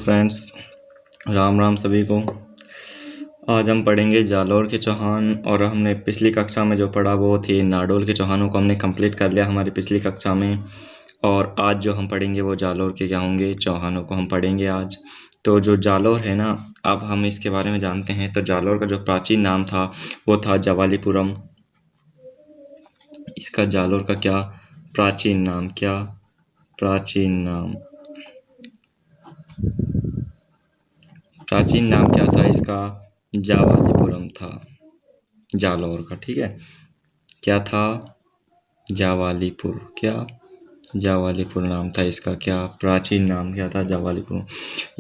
Friends, Ram Ram सभी को। आज हम पढ़ेंगे जालौर के चौहान। और हमने पिछली कक्षा में जो पढ़ा वो थी नाडोल के चौहानों को हमने कंप्लीट कर लिया हमारी पिछली कक्षा में। और आज जो हम पढ़ेंगे वो जालौर के क्या होंगे, चौहानों को हम पढ़ेंगे आज। तो जो जालौर है ना, अब हम इसके बारे में जानते हैं। तो जालौर का जो प्राचीन नाम था वो था जवालीपुरम। इसका जालौर का क्या प्राचीन नाम, क्या प्राचीन नाम क्या था इसका? जावालीपुरम था जालौर का। ठीक है, क्या था? जावालीपुर। क्या? जावालीपुर नाम था इसका। क्या प्राचीन नाम क्या था? जावालीपुर।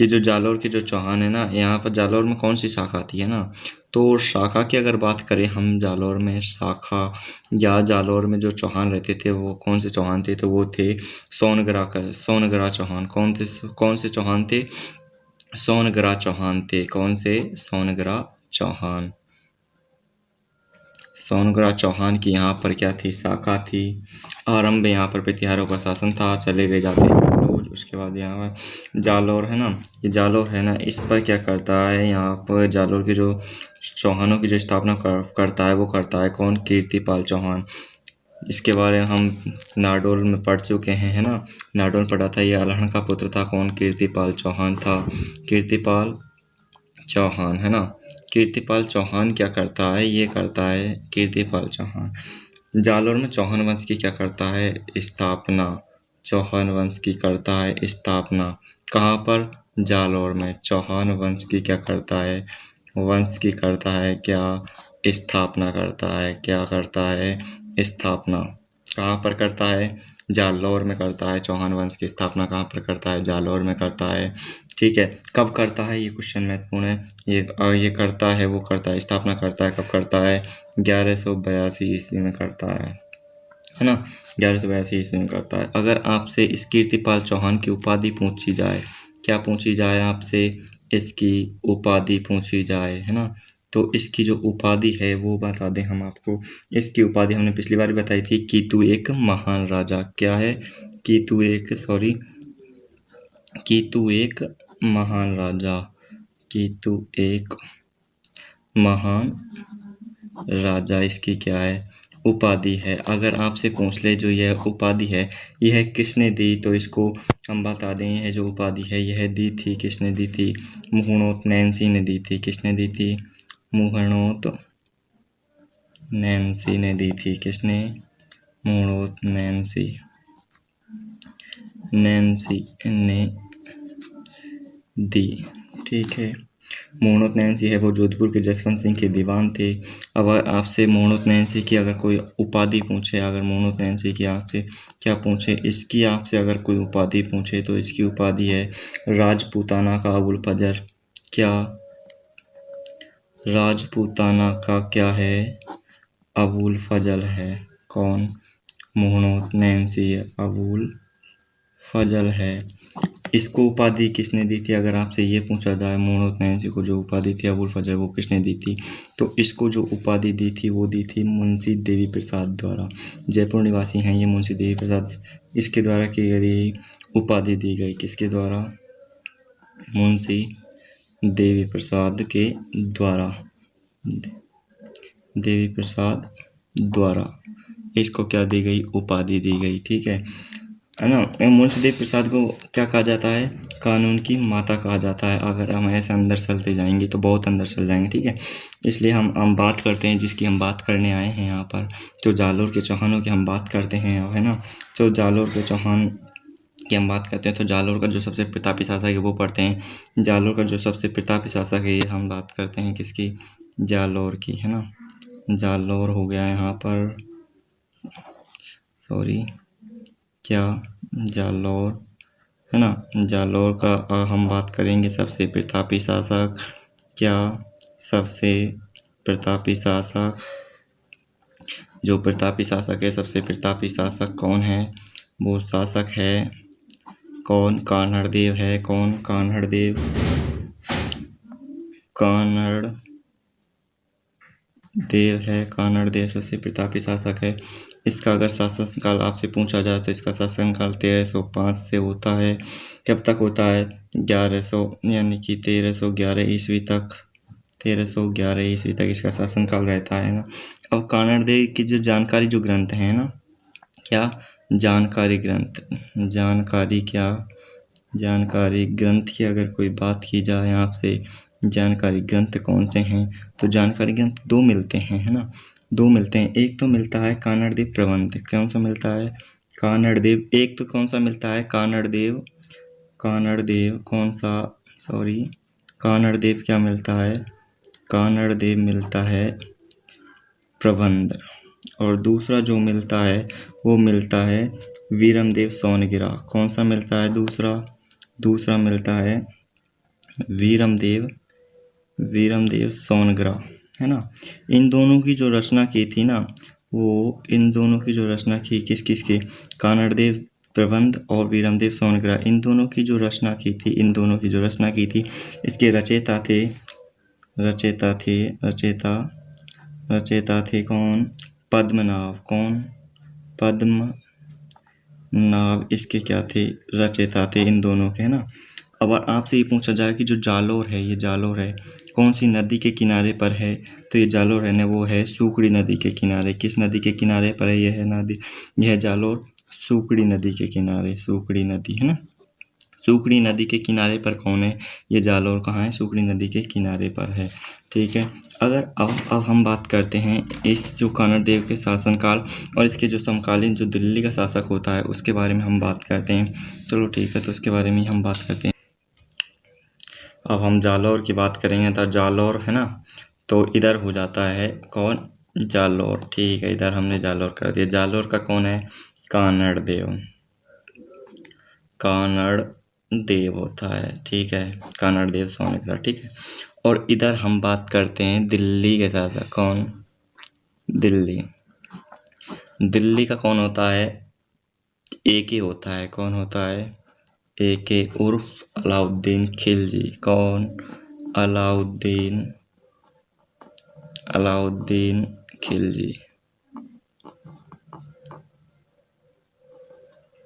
ये जो जालौर के जो चौहान है ना, यहाँ पर जालौर में कौन सी शाखा आती है ना, तो शाखा की अगर बात करें हम जालौर में शाखा या जालौर में जो चौहान रहते थे वो कौन से चौहान थे? तो वो थे सोनगरा चौहान। कौन से चौहान थे? सोनगरा चौहान थे। कौन से? सोनगरा चौहान। सोनगरा चौहान की यहाँ पर क्या थी? शाखा थी। आरंभ में यहाँ पर प्रतिहारों का शासन था, चले गए जाते रोज। उसके बाद यहाँ जालौर है ना, ये जालौर है ना, इस पर क्या करता है? यहाँ पर जालौर की जो चौहानों की जो स्थापना करता है वो करता है कौन? कीर्तिपाल चौहान। इसके बारे में हम नाडोल में पढ़ चुके हैं, है ना। नाडोल पढ़ा था, ये अल्हड़ का पुत्र था। कौन? कीर्तिपाल चौहान था। कीर्तिपाल चौहान, है ना। कीर्तिपाल चौहान क्या करता है? ये करता है कीर्तिपाल चौहान जालौर में चौहान वंश की क्या करता है? स्थापना। चौहान वंश की करता है स्थापना। कहाँ पर? जालौर में। चौहान वंश की क्या करता है? वंश की करता है क्या? स्थापना करता है। क्या करता है? स्थापना। कहाँ पर करता है? जालौर में करता है। चौहान वंश की स्थापना कहाँ पर करता है? जालौर में करता है। ठीक है, कब करता है? ये क्वेश्चन महत्वपूर्ण है। ये करता है, वो करता है, स्थापना करता है। कब करता है? 1182 ईस्वी में करता है ना। 1182 ईस्वी में करता है। अगर आपसे इस कीर्तिपाल चौहान की उपाधि पूछी जाए, क्या पूछी जाए आपसे? इसकी उपाधि पूछी जाए, है ना। तो इसकी जो उपाधि है वो बता दें हम आपको। इसकी उपाधि हमने पिछली बार बताई थी, कीतु एक महान राजा। क्या है? कीतु एक महान राजा। कीतु एक महान राजा इसकी क्या है? उपाधि है। अगर आपसे पूछ ले जो यह उपाधि है यह किसने दी, तो इसको हम बता दें यह जो उपाधि है यह दी थी, किसने दी थी? मुहणोत नैंसी ने दी थी। किसने दी थी? मुहणोत नैंसी ने दी थी। किसने? मुहणोत नैंसी ने दी। ठीक है, मुहणोत नैंसी है वो जोधपुर के जसवंत सिंह के दीवान थे। अब आपसे मुहणोत नैंसी की अगर कोई उपाधि पूछे, अगर मुहणोत नैंसी की आपसे क्या पूछे, इसकी आपसे अगर कोई उपाधि पूछे तो इसकी उपाधि है राजपूताना का अबुल फजर। क्या? राजपूताना का क्या है? अबुल फजल है। कौन? मुहणोत नैंसी अबुल फजल है। इसको उपाधि किसने दी थी? अगर आपसे ये पूछा जाए मुहणोत नैंसी को जो उपाधि थी अबुल फजल वो किसने दी थी, तो इसको जो उपाधि दी थी वो दी थी मुंशी देवी प्रसाद द्वारा। जयपुर निवासी हैं ये मुंशी देवी प्रसाद, इसके द्वारा की गई उपाधि दी गई। किसके द्वारा? मुंशी देवी प्रसाद के द्वारा। देवी प्रसाद द्वारा इसको क्या दी गई? उपाधि दी गई। ठीक है ना। मुंशी देवी प्रसाद को क्या कहा जाता है? कानून की माता कहा जाता है। अगर हम ऐसे अंदर चलते जाएंगे तो बहुत अंदर चल जाएंगे। ठीक है, इसलिए हम बात करते हैं जिसकी हम बात करने आए हैं यहाँ पर, जो जालौर के चौहानों की हम बात करते हैं, है ना। तो जालौर के चौहान की हम बात करते हैं तो जालौर का जो सबसे प्रतापी शासक है वो पढ़ते हैं। जालौर का जो सबसे प्रतापी शासक है ये हम बात करते हैं किसकी? जालौर की, है ना। जालौर हो गया यहाँ पर, सॉरी, क्या? जालौर, है ना। जालौर का हम बात करेंगे सबसे प्रतापी शासक। क्या? सबसे प्रतापी शासक, जो प्रतापी शासक है, सबसे प्रतापी शासक कौन है? वो शासक है कौन? कान्हड़देव है। कौन? कान्हड़देव है। कान्हड़देव सबसे प्रतापी शासक है। इसका अगर शासनकाल आपसे पूछा जाए तो इसका शासनकाल 1305 से होता है। कब तक होता है? 1100 यानी कि 1311 ईस्वी तक, 1311 ईस्वी तक इसका शासनकाल रहता है ना। अब कानड़ देव की जो जानकारी जो ग्रंथ है ना, क्या जानकारी ग्रंथ, जानकारी ग्रंथ की अगर कोई बात की जाए आपसे, जानकारी ग्रंथ कौन से हैं, तो जानकारी ग्रंथ दो मिलते हैं, है ना, दो मिलते हैं। एक तो मिलता है कानड़ देव प्रबंध, कौन सा मिलता है? कानड़ देव। एक तो कौन सा मिलता है? कानड़ देव कौन सा, सॉरी, कानड़ देव क्या मिलता है? कानड़ देव मिलता है प्रबंध। और दूसरा जो मिलता है वो मिलता है वीरमदेव सोनगिरा। कौन सा मिलता है दूसरा मिलता है वीरमदेव सोनगिरा, है ना। इन दोनों की जो रचना की थी ना, वो इन दोनों की जो रचना की किस की? कानड़ देव प्रबंध और वीरमदेव सोनगिरा, इन दोनों की जो रचना की थी, इसके रचेता थे कौन? पद्मनाभ इसके क्या थे? रचेता थे इन दोनों के, है ना। अब आपसे ये पूछा जाए कि जो जालोर है कौन सी नदी के किनारे पर है, तो ये जालोर है ना, वो है सूकड़ी नदी के किनारे। किस नदी के किनारे पर है यह नदी? यह जालोर सूकड़ी नदी के किनारे, सूकड़ी नदी, है ना। सूकड़ी नदी के किनारे पर कौन है? ये जालोर कहाँ है? सूकड़ी नदी के किनारे पर है, ठीक है। अगर अब हम बात करते हैं इस जो कानड़ देव के शासनकाल और इसके जो समकालीन जो दिल्ली का शासक होता है उसके बारे में हम बात करते हैं। चलो ठीक है, तो उसके बारे में हम बात करते हैं। अब हम जालौर की बात करेंगे, तो जालौर है ना, तो इधर हो जाता है कौन? जालौर, ठीक है, इधर हमने जालौर कर दिया। जालौर का कौन है? कानड़ देव होता है, ठीक है, कानड़ देव सोनगिरा, ठीक है। और इधर हम बात करते हैं दिल्ली के शासक, कौन? दिल्ली का कौन होता है? एके होता है। कौन होता है? एके उर्फ अलाउद्दीन खिलजी। कौन? अलाउद्दीन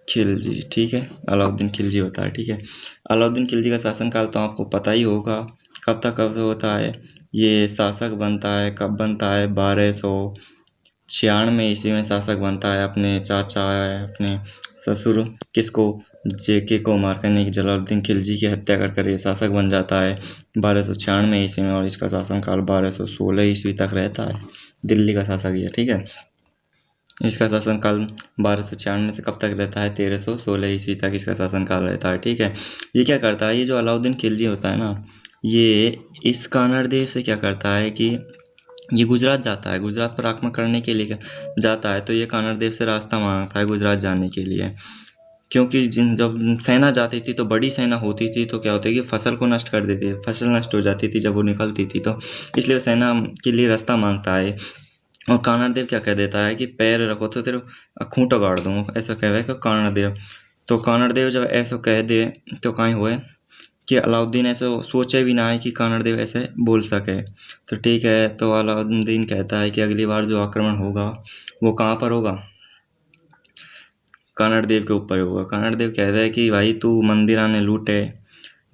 खिलजी, ठीक है, अलाउद्दीन खिलजी होता है, ठीक है। अलाउद्दीन खिलजी का शासनकाल तो आपको पता ही होगा, कब से होता है। ये शासक बनता है, कब बनता है? 1296 ईस्वी में शासक बनता है। अपने चाचा अपने ससुर किसको? जेके को मारकर, यानी कि जलालुद्दीन खिलजी की हत्या कर ये शासक बन जाता है 1296 ईस्वी में। और इसका शासनकाल 1216 ईस्वी तक रहता है। दिल्ली का शासक ये, ठीक है। इसका शासनकाल 1296 से कब तक रहता है? 1316 ईस्वी तक इसका शासनकाल रहता है, ठीक है। ये क्या करता है? ये जो अलाउद्दीन खिलजी होता है ना, ये इस कानड़ देव से क्या करता है कि ये गुजरात जाता है, गुजरात पर आक्रमण करने के लिए जाता है। तो ये कानड़ देव से रास्ता मांगता है गुजरात जाने के लिए, क्योंकि जब सेना जाती थी तो बड़ी सेना होती थी, तो क्या होता है कि फसल को नष्ट कर देती, फसल नष्ट हो जाती थी जब वो निकलती थी, तो इसलिए सेना के लिए रास्ता मांगता है। और कानड़ देव क्या कह देता है कि पैर रखो तो तेरे खूंटा गाड़ दूँ, ऐसा कह कि कानड़ देव। तो कानड़ देव जब ऐसा कह दे तो कहीं हुए कि अलाउद्दीन ऐसे सोचे भी ना है कि कानड़ देव ऐसे बोल सके। तो ठीक है, तो अलाउद्दीन कहता है कि अगली बार जो आक्रमण होगा वो कहाँ पर होगा? कानड़ देव के ऊपर होगा। कानड़ देव कहता है कि भाई तू मंदिर आने लूटे,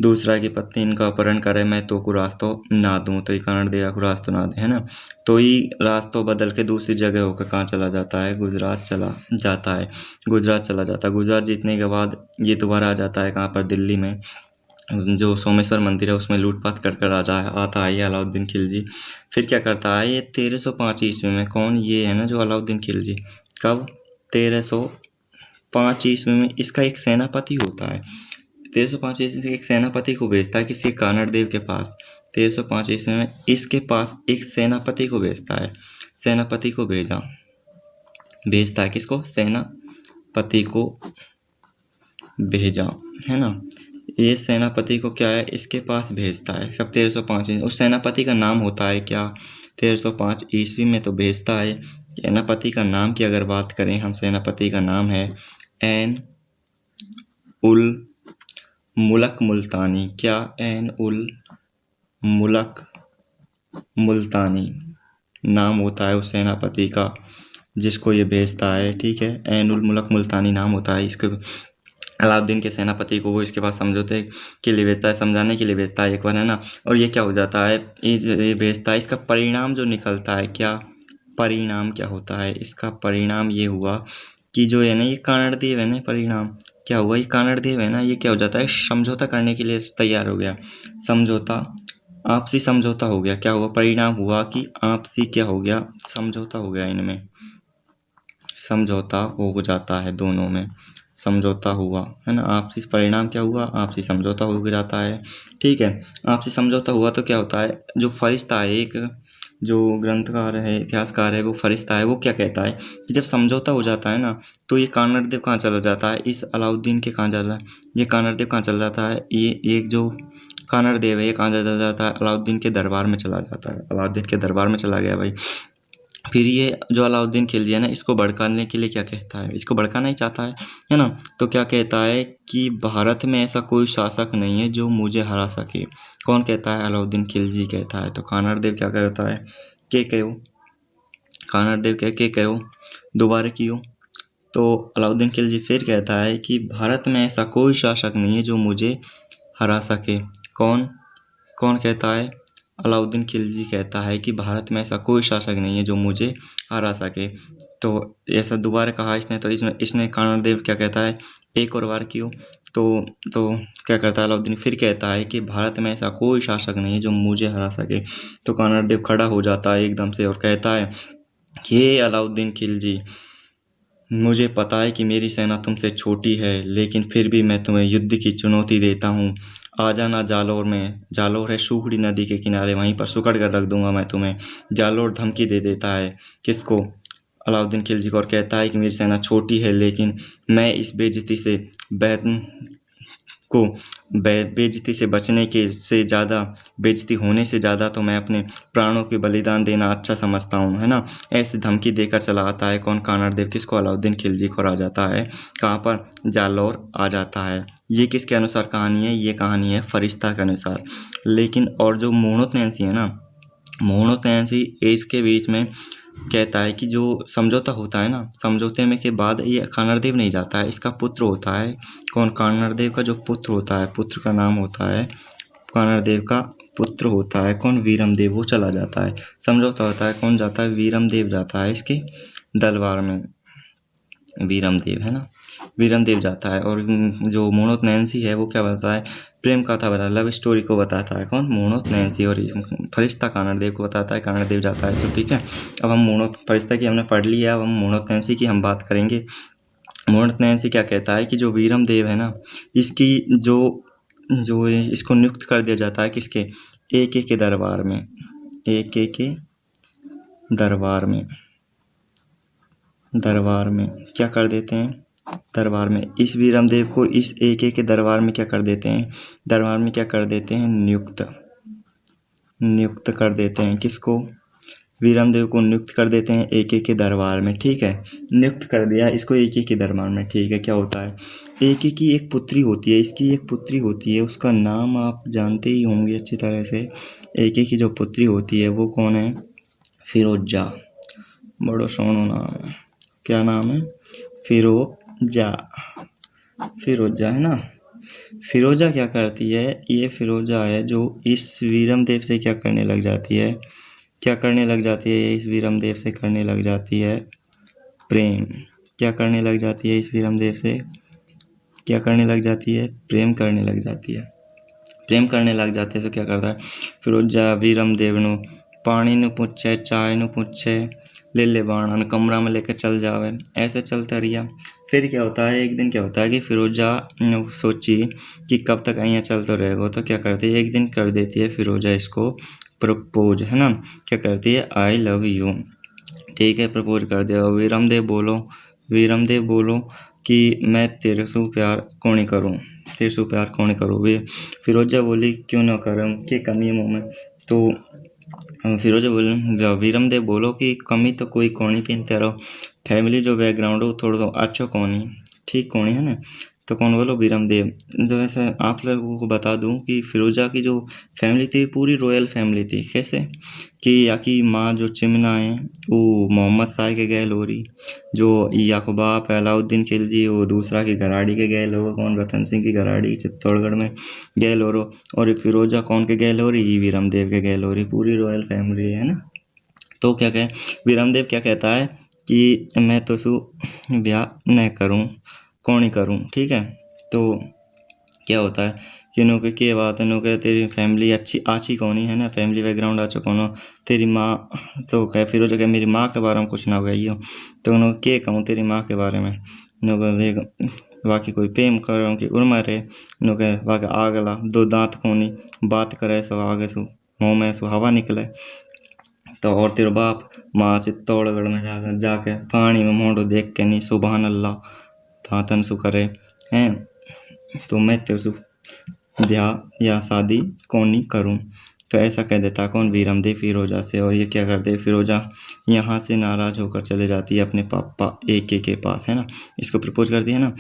दूसरा की पत्नी इनका अपहरण करे, मैं तो को रास्तों ना दूँ। तो ये कानड़ देव को रास्तों ना दे, है ना। तो ये रास्तों बदल के दूसरी जगह होकर कहाँ चला जाता है? गुजरात चला जाता है। गुजरात जीतने के बाद ये दोबारा आ जाता है कहाँ पर? दिल्ली में जो सोमेश्वर मंदिर है उसमें लूटपाट कर राजा आता है ये अलाउद्दीन खिलजी। फिर क्या करता है ये? 1305 ईस्वी में, कौन? ये है ना जो अलाउद्दीन खिलजी। कब? 1305 ईस्वी में इसका एक सेनापति होता है। 1305 ईस्वी से एक सेनापति को भेजता है किसी कानड़ देव के पास। 1305 ईस्वी में इसके पास एक सेनापति को भेजता है। सेनापति को भेजता है किसको? सेनापति को भेजा, है ना। ये सेनापति को क्या है? इसके पास भेजता है कब? 1305 उस सेनापति का नाम होता है क्या? 1305 ईस्वी में तो भेजता है। सेनापति का नाम की अगर बात करें हम, सेनापति का नाम है एन उल मुलक मुल्तानी। क्या? एन उल मुलक मुल्तानी नाम होता है उस सेनापति का। जिसको ये भेजता है, ठीक है। ऐन उल मुल्क मुल्तानी नाम होता है इसके। अलाउद्दीन के सेनापति को वो इसके पास समझौते के लिए भेजता है, समझाने के लिए भेजता है एक बार, है ना। और ये क्या हो जाता है, ये भेजता है। इसका परिणाम जो निकलता है, क्या परिणाम क्या होता है इसका? परिणाम ये हुआ कि जो है ना ये कानड़देव है ना, परिणाम क्या हुआ, ये कानड़देव है ना, ये क्या हो जाता है, समझौता करने के लिए तैयार हो गया। समझौता, आपसी समझौता हो गया। क्या हुआ, परिणाम हुआ कि आपसी क्या हो गया, समझौता हो गया। इनमें समझौता हो जाता है, दोनों में समझौता हुआ, है ना। आपसी परिणाम क्या हुआ, आपसी समझौता हो जाता है, ठीक है। आपसी समझौता हुआ तो क्या होता है, जो फरिश्ता है, एक जो ग्रंथकार है, इतिहासकार है, वो फरिश्ता है, वो क्या कहता है कि जब समझौता हो जाता है ना, तो ये कानड़देव कहाँ चला जाता है, इस अलाउद्दीन के कहाँ चला, ये कानड़देव कहाँ चला जाता है, ये एक जो कानड़देव है ये कहाँ चला जाता है, अलाउद्दीन के दरबार में चला जाता है। अलाउद्दीन के दरबार में चला गया भाई। फिर ये जो अलाउद्दीन खिलजी है ना, इसको भड़काने के लिए क्या कहता है, इसको भड़काना ही चाहता है ना। तो क्या कहता है कि भारत में ऐसा कोई शासक नहीं है जो मुझे हरा सके। कौन कहता है, अलाउद्दीन खिलजी कहता है। तो कानड़देव क्या करता है, के कहो, कानड़देव के कहो, दोबारा क्यों। तो अलाउद्दीन खिलजी फिर कहता है कि भारत में ऐसा कोई शासक नहीं है जो मुझे हरा सके। कौन कौन कहता है, अलाउद्दीन खिलजी कहता है कि भारत में ऐसा कोई शासक नहीं है जो मुझे हरा सके। तो ऐसा दोबारा कहा इसने, तो इसने कानड़देव क्या कहता है, एक और बार क्यों। तो क्या करता है अलाउद्दीन, फिर कहता है कि भारत में ऐसा कोई शासक नहीं है जो मुझे हरा सके। तो कानड़देव खड़ा हो जाता है एकदम से और कहता है कि अलाउद्दीन खिलजी, मुझे पता है कि मेरी सेना तुमसे छोटी है, लेकिन फिर भी मैं तुम्हें युद्ध की चुनौती देता हूँ। आ जाना जालौर में, जालौर है सूखड़ी नदी के किनारे, वहीं पर सुकड़ कर रख दूंगा मैं तुम्हें। जालौर धमकी दे देता है किसको, अलाउद्दीन खिलजी को, और कहता है कि मेरी सेना छोटी है, लेकिन मैं इस बेइज्जती से बेइज्जती से बचने के से ज़्यादा, बेइज्जती होने से ज़्यादा तो मैं अपने प्राणों के बलिदान देना अच्छा समझता हूँ, है ना। ऐसी धमकी देकर चला आता है कौन, कानड़देव, किसको, अलाउद्दीन खिलजी को। आ जाता है कहाँ पर, जालौर आ जाता है। ये किसके अनुसार कहानी है, ये कहानी है फरिश्ता के अनुसार। लेकिन और जो मोहनोत नैंसी है ना, मोहनोत नैंसी इसके बीच में कहता है कि जो समझौता होता है ना, समझौते में के बाद ये कानड़देव नहीं जाता है, इसका पुत्र होता है कौन, कानड़देव का जो पुत्र होता है, पुत्र का नाम होता है, कानड़देव का पुत्र होता है कौन, वीरमदेव, वो चला जाता है। समझौता होता है, कौन जाता है, वीरमदेव जाता है इसके दरबार में, वीरमदेव, है ना, वीरमदेव जाता है। और जो मोहनोत नैंसी है वो क्या बताता है, प्रेम कथा बता, लव स्टोरी को बताता है कौन, मोहनोत नैंसी, और फरिश्ता कानड़देव को बताता है, कानड़देव जाता है। तो ठीक है, अब हम मोहनोत फरिश्ता की हमने पढ़ लिया, अब हम मोहनोत नैंसी की हम बात करेंगे। मोहनोत नैंसी क्या कहता है कि जो वीरमदेव है ना, इसकी जो इसको नियुक्त कर दिया जाता है किसके, AK के दरबार में, AK के दरबार में क्या कर देते हैं, दरबार में इस वीरमदेव को इस AK के दरबार में क्या कर देते हैं, दरबार में क्या कर देते हैं, नियुक्त कर देते हैं। किसको, वीरमदेव को नियुक्त कर देते हैं AK के दरबार में, ठीक है। नियुक्त कर दिया इसको AK के दरबार में, ठीक है। क्या होता है, AK की एक पुत्री होती है, इसकी एक पुत्री होती है, उसका नाम आप जानते ही होंगे अच्छी तरह से। AK की जो पुत्री होती है वो कौन है, फिरोजा, बड़ो सोनो नाम है, क्या नाम है, फिरोजा, है ना। फिरोजा क्या करती है, ये फिरोजा है जो इस वीरमदेव से क्या करने लग जाती है, क्या करने लग जाती है, इस वीरमदेव से करने लग जाती है प्रेम। क्या करने लग जाती है, इस वीरमदेव से क्या करने लग जाती है, प्रेम करने लग जाती है। प्रेम करने लग जाते हैं तो क्या करता है, फिरोजा वीरमदेव नू पानी नू पूछे, चाय नू पूछे, ले ले बाणन कमरा में लेकर चल जावे। ऐसे चलता रिया। फिर क्या होता है, एक दिन क्या होता है कि फिरोजा सोची कि कब तक यहाँ चलते रहेगा, तो क्या करती है, एक दिन कर देती है फिरोजा इसको प्रपोज, है ना। क्या करती है, आई लव यू, ठीक है, प्रपोज कर दिया। वीरमदेव बोलो कि मैं तेरे से प्यार कौन करूँ। वे फिरोजा बोली क्यों ना करूँ, कि कमी है मुँह में। तो फिरोजा बोले, वीरमदेव बोलो कि कमी तो कोई कौन ही पिन तेरा फैमिली जो बैकग्राउंड हो थोड़ा तो अच्छो कौन ही, ठीक कौन है ना। तो कौन बोलो, वीरमदेव। जो ऐसे आप लोगों को बता दूं कि फिरोजा की जो फैमिली थी पूरी रॉयल फैमिली थी। कैसे कि या की माँ जो चिमना है वो मोहम्मद शाह के गैल हो रही, जो याको बाप अलाउद्दीन खिलजी वो दूसरा की गराड़ी के गैल हो, कौन रतन सिंह की गराड़ी चित्तौड़गढ़ में गैल हो रो, और ये फिरोजा कौन के गैल हो रही, वीरमदेव के गैल हो रही। पूरी रॉयल फैमिली है ना। तो क्या कहे वीरमदेव क्या कहता है कि मैं तो सु ब्याह न करूं, कौन ही करूं, ठीक है। तो क्या होता है कि नो के क्या बात है, नो के तेरी फैमिली अच्छी कौन ही है ना, फैमिली बैकग्राउंड अच्छा कौन हो, तेरी माँ तो कह फिरोजा कह मेरी माँ के बारे में कुछ ना गई हो, तो नो के कहूँ तेरी माँ के बारे में, नो कह देख बाकी कोई प्रेम करो कि उर्मा रे, नो कह बाकी आगला दो दांत कोनी बात करे सो आगे सो मुँह में सो हवा निकले। तो और तेरे बाप माँ चित्तौड़गढ़ में जाके पानी में मोड़ो देख के नहीं सुबहान अल्लाह थातन सु करे हैं, तो मैं तेरे सु ब्याह या शादी कौन नहीं करूं। तो ऐसा कह देता कौन, वीरमदेव फिरोजा से। और ये क्या करते, फिरोजा यहाँ से नाराज होकर चले जाती है अपने पापा AK के पास, है ना। इसको प्रपोज करती है ना,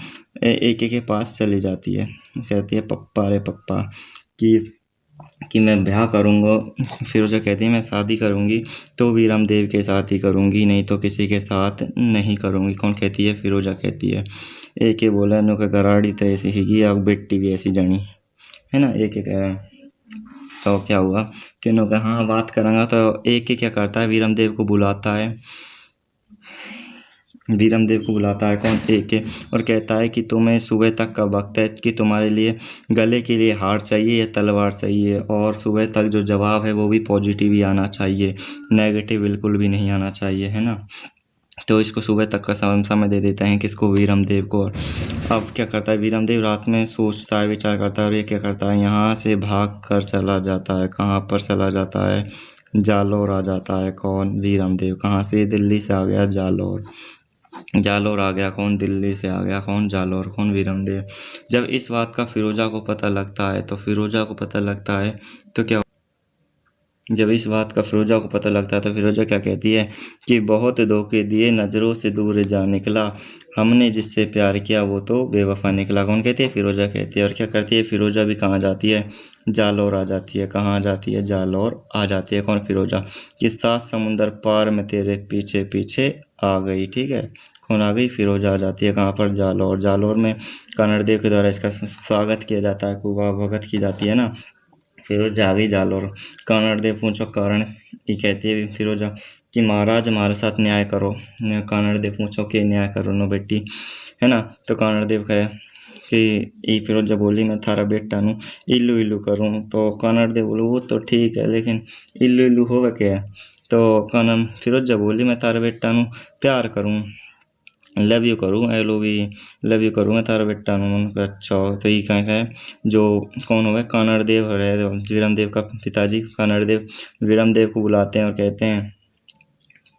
AK के पास चली जाती है, कहती है पप्पा रे पप्पा कि मैं ब्याह करूँगा। फिरोजा कहती है मैं शादी करूँगी तो वीरमदेव के साथ ही करूँगी, नहीं तो किसी के साथ नहीं करूँगी। कौन कहती है, फिरोजा कहती है। AK बोला नो का गराड़ी तो ऐसी ही अब बेटी भी ऐसी जनी, है ना। AK कह रहा है। तो क्या हुआ कि नो कहा हाँ बात करूँगा। तो AK क्या करता है, वीरमदेव को बुलाता है, वीरमदेव को बुलाता है कौन, AK, और कहता है कि तुम्हें सुबह तक का वक्त है कि तुम्हारे लिए गले के लिए हार चाहिए या तलवार चाहिए, और सुबह तक जो जवाब है वो भी पॉजिटिव ही आना चाहिए, नेगेटिव बिल्कुल भी नहीं आना चाहिए, है ना। तो इसको सुबह तक का समय दे देते हैं किसको, वीरमदेव को। अब क्या करता है वीरमदेव, रात में सोचता है विचार करता है, और ये क्या करता है यहाँ से भाग कर चला जाता है। कहाँ पर चला जाता है, जालौर आ जाता है। कौन, वीरमदेव। कहाँ से, दिल्ली से आ गया जालौर, जालौर आ गया। कौन, दिल्ली से आ गया कौन, जालौर। कौन, वीरमदेव। जब इस बात का फिरोजा को पता लगता है, तो फिरोजा को पता लगता है तो क्या, जब इस बात का फिरोजा को पता लगता है तो फिरोजा क्या कहती है कि बहुत धोखे दिए नज़रों से दूर जा निकला, हमने जिससे प्यार किया वो तो बेवफा निकला। कौन कहती है, फिरोजा कहती है। और क्या करती है फिरोजा भी, कहाँ जाती है, जालौर आ जाती है। कहाँ जाती है, जालौर आ जाती है। कौन, फिरोजा। कि 7 समुंदर पार में तेरे पीछे पीछे आ गई, ठीक है। कौन आ गई, फिरोजा आ जाती है। कहाँ पर, जालौर। जालौर में कानड़देव के द्वारा इसका स्वागत किया जाता है, खूब भगत की जाती है ना। फिरोजा आ गई जालौर। कानड़देव पूछो कारण, ये कहती है फिरोजा कि महाराज हमारे साथ न्याय करो। कानड़देव पूछो कि न्याय करो नो बेटी, है ना। तो कानड़देव कहे कि ये फिरोजा बोली मैं थारा बेटा नू इल्लू इल्लू करूँ। तो कानड़देव बोलो वो तो ठीक है, लेकिन इल्लू इल्लू होगा क्या। तो फिरोजा बोली मैं थारा बेटा नू प्यार करूँ, लव यू करूँ, लव यू करूँ मैं तारा बेटा नू। अच्छा तो ये कहें है जो कौन हुआ, कानड़देव है, वीरमदेव का पिताजी। कानड़देव वीरमदेव को बुलाते हैं और कहते हैं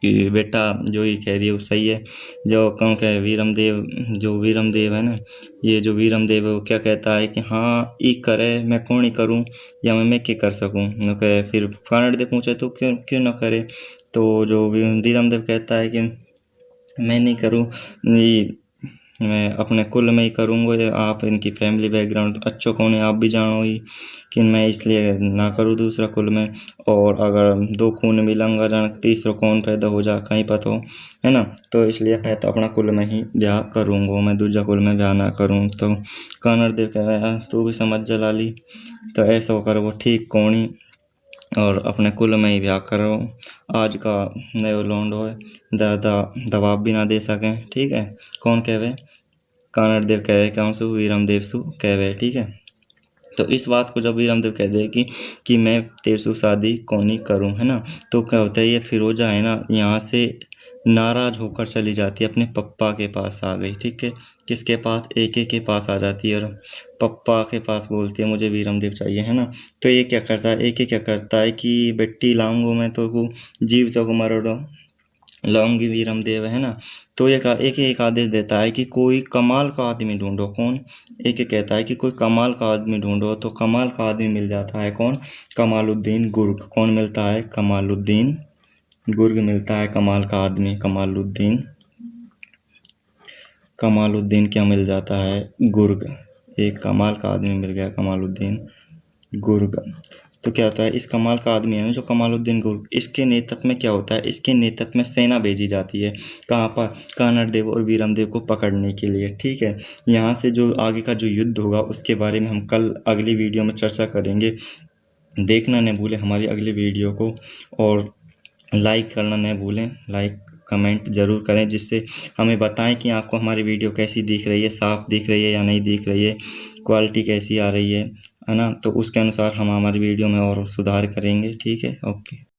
कि बेटा जो ये कह रही है वो सही है। जो कौन कहे, वीरमदेव, जो वीरमदेव है ना, ये जो वीरमदेव है वो क्या कहता है कि हाँ ये करे मैं कौन ही करूँ, या मैं क्या कर सकूँ। कहे फिर कानड़देव पूछे तो क्यों क्यों ना करे। तो जो वीरमदेव कहता है कि मैं नहीं करूँ, ये मैं अपने कुल में ही करूँगा, या आप इनकी फैमिली बैकग्राउंड अच्छो कौन है आप भी जानो ही, कि मैं इसलिए ना करूँ दूसरा कुल में। और अगर 2 खून मिलंगा जान तीसरा कौन पैदा हो जा कहीं पता हो, है ना। तो इसलिए मैं तो अपना कुल में ही ब्याह करूँगा, मैं दूसरा कुल में ब्याह ना करूँ। तो कानड़देव कह रहा है तू भी समझ जलाली, तो ऐसा होकर वो ठीक कौन ही और अपने कुल में ही ब्याह करो। आज का नयो लौंड हो ज़्यादा दबाव भी ना दे सकें, ठीक है। कौन कहवे, कानड़देव कहवे, कौन सु, वीरमदेव सु कहवे, ठीक है। तो इस बात को जब वीरमदेव कह दे कि मैं तेरे से शादी कौन ही करूँ, है ना। तो क्या होता है, ये फिरोजा है ना यहाँ से नाराज होकर चली जाती है, अपने पप्पा के पास आ गई, ठीक है। किसके पास, AK के पास आ जाती है, और पप्पा के पास बोलती है मुझे वीरमदेव चाहिए, है ना। तो ये क्या करता है, AK क्या करता है कि बेटी लाऊंगा मैं तो को जीव तो को मरोड़ो लाऊंगी वीरमदेव, है ना। तो ये एक आदेश देता है कि कोई कमाल का आदमी ढूंढो। कौन, AK कहता है कि कोई कमाल का आदमी ढूंढो। तो कमाल का आदमी मिल जाता है। कौन, कमालुद्दीन गुर्ग। कौन मिलता है, कमालुद्दीन गुर्ग मिलता है, कमाल का आदमी, कमालुद्दीन क्या मिल जाता है, गुर्ग। एक कमाल का आदमी मिल गया, कमालुद्दीन गुर्ग। तो क्या होता है, इस कमाल का आदमी है ना जो कमालुद्दीन गुर्ग, इसके नेतृत्व में क्या होता है, इसके नेतृत्व में सेना भेजी जाती है कहाँ पर, कानड़देव और वीरमदेव को पकड़ने के लिए। ठीक है, यहाँ से जो आगे का जो युद्ध होगा उसके बारे में हम कल अगली वीडियो में चर्चा करेंगे। देखना न भूलें हमारी अगली वीडियो को, और लाइक करना न भूलें, लाइक कमेंट ज़रूर करें, जिससे हमें बताएं कि आपको हमारी वीडियो कैसी दिख रही है, साफ़ दिख रही है या नहीं दिख रही है, क्वालिटी कैसी आ रही है ना। तो उसके अनुसार हम हमारी वीडियो में और सुधार करेंगे। ठीक है, ओके।